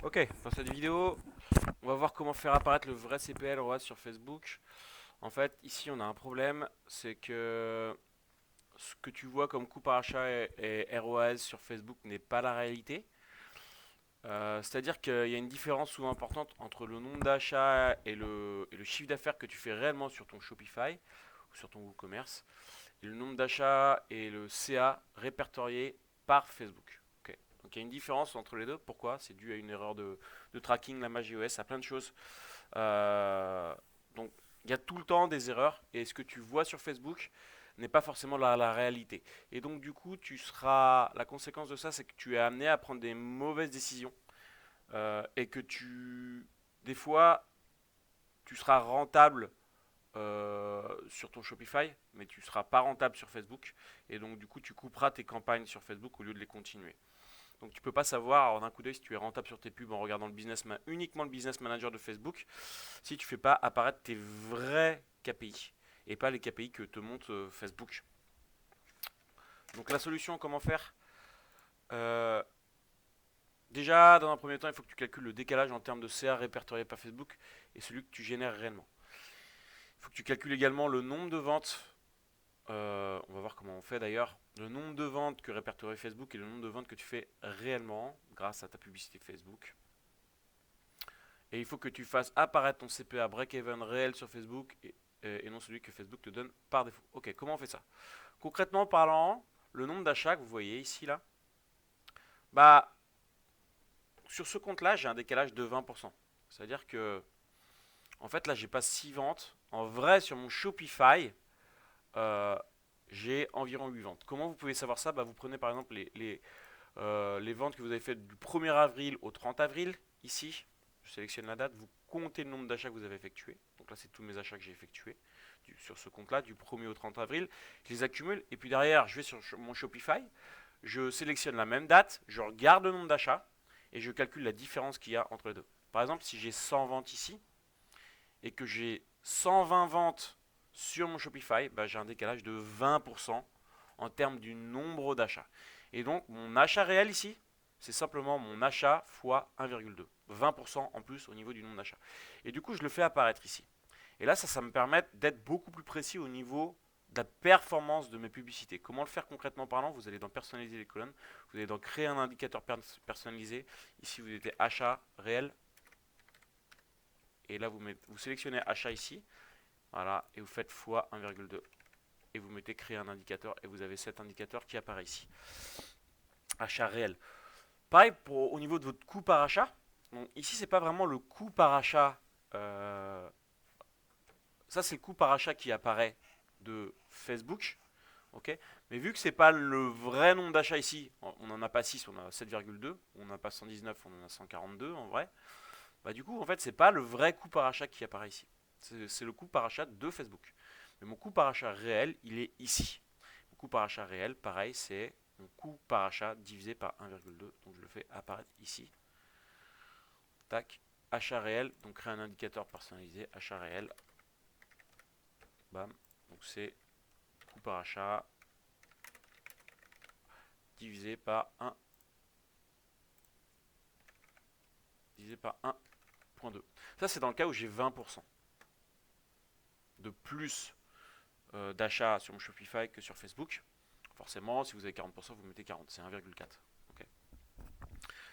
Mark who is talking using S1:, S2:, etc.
S1: Ok, dans cette vidéo, on va voir comment faire apparaître le vrai CPL ROAS sur Facebook. En fait, ici, on a un problème, c'est que ce que tu vois comme coût par achat et ROAS sur Facebook n'est pas la réalité. C'est-à-dire qu'il y a une différence souvent importante entre le nombre d'achats et le chiffre d'affaires que tu fais réellement sur ton Shopify ou sur ton WooCommerce, et le nombre d'achats et le CA répertorié par Facebook. Ok. Donc il y a une différence entre les deux. Pourquoi? C'est dû à une erreur de tracking, la iOS, à plein de choses. Euh, donc il y a tout le temps des erreurs et ce que tu vois sur Facebook n'est pas forcément la réalité. Et donc du coup, la conséquence de ça, c'est que tu es amené à prendre des mauvaises décisions et que des fois, tu seras rentable sur ton Shopify, mais tu ne seras pas rentable sur Facebook. Et donc, du coup, tu couperas tes campagnes sur Facebook au lieu de les continuer. Donc, tu ne peux pas savoir en un coup d'œil si tu es rentable sur tes pubs en regardant uniquement le business manager de Facebook si tu ne fais pas apparaître tes vrais KPI et pas les KPI que te montre Facebook. Donc, la solution, comment faire? Euh, Déjà, dans un premier temps, il faut que tu calcules le décalage en termes de CA répertorié par Facebook et celui que tu génères réellement. Il faut que tu calcules également le nombre de ventes. On va voir comment on fait d'ailleurs. Le nombre de ventes que répertorie Facebook et le nombre de ventes que tu fais réellement grâce à ta publicité Facebook. Et il faut que tu fasses apparaître ton CPA break-even réel sur Facebook et non celui que Facebook te donne par défaut. Ok, comment on fait ça? Concrètement parlant, le nombre d'achats que vous voyez ici là, bah sur ce compte-là, j'ai un décalage de 20%. C'est-à-dire que en fait là, j'ai pas 6 ventes. En vrai, sur mon Shopify, euh, j'ai environ 8 ventes. Comment vous pouvez savoir ça? Bah, vous prenez par exemple les ventes que vous avez faites du 1er avril au 30 avril. Ici, je sélectionne la date, vous comptez le nombre d'achats que vous avez effectués. Donc là, c'est tous mes achats que j'ai effectués sur ce compte-là, du 1er au 30 avril. Je les accumule et puis derrière, je vais sur mon Shopify, je sélectionne la même date, je regarde le nombre d'achats et je calcule la différence qu'il y a entre les deux. Par exemple, si j'ai 100 ventes ici et que j'ai 120 ventes sur mon Shopify, bah, j'ai un décalage de 20% en termes du nombre d'achats. Et donc, mon achat réel ici, c'est simplement mon achat fois 1,2. 20% en plus au niveau du nombre d'achats. Et du coup, je le fais apparaître ici. Et là, ça me permet d'être beaucoup plus précis au niveau de la performance de mes publicités. Comment le faire concrètement parlant? Vous allez dans personnaliser les colonnes, vous allez dans créer un indicateur personnalisé. Ici, vous mettez achat réel. Et là, vous sélectionnez achat ici. Voilà, et vous faites x 1,2. Et vous mettez créer un indicateur et vous avez cet indicateur qui apparaît ici. Achat réel. Pareil au niveau de votre coût par achat. Donc ici, c'est pas vraiment le coût par achat. euh, Ça, c'est le coût par achat qui apparaît de Facebook. Ok. Mais vu que c'est pas le vrai nombre d'achats ici, on n'en a pas 6, on a 7,2. On n'a pas 119, on en a 142 en vrai. Bah, du coup, en fait, c'est pas le vrai coût par achat qui apparaît ici. C'est le coût par achat de Facebook. Mais mon coût par achat réel, il est ici. Mon coût par achat réel, pareil, c'est mon coût par achat divisé par 1,2. Donc je le fais apparaître ici. Tac. Achat réel, donc créer un indicateur personnalisé. Achat réel. Bam. Donc c'est coût par achat divisé par 1. Divisé par 1,2. Ça, c'est dans le cas où j'ai 20% de plus d'achats sur mon Shopify que sur Facebook. Forcément, si vous avez 40%, vous mettez 40. C'est 1,4.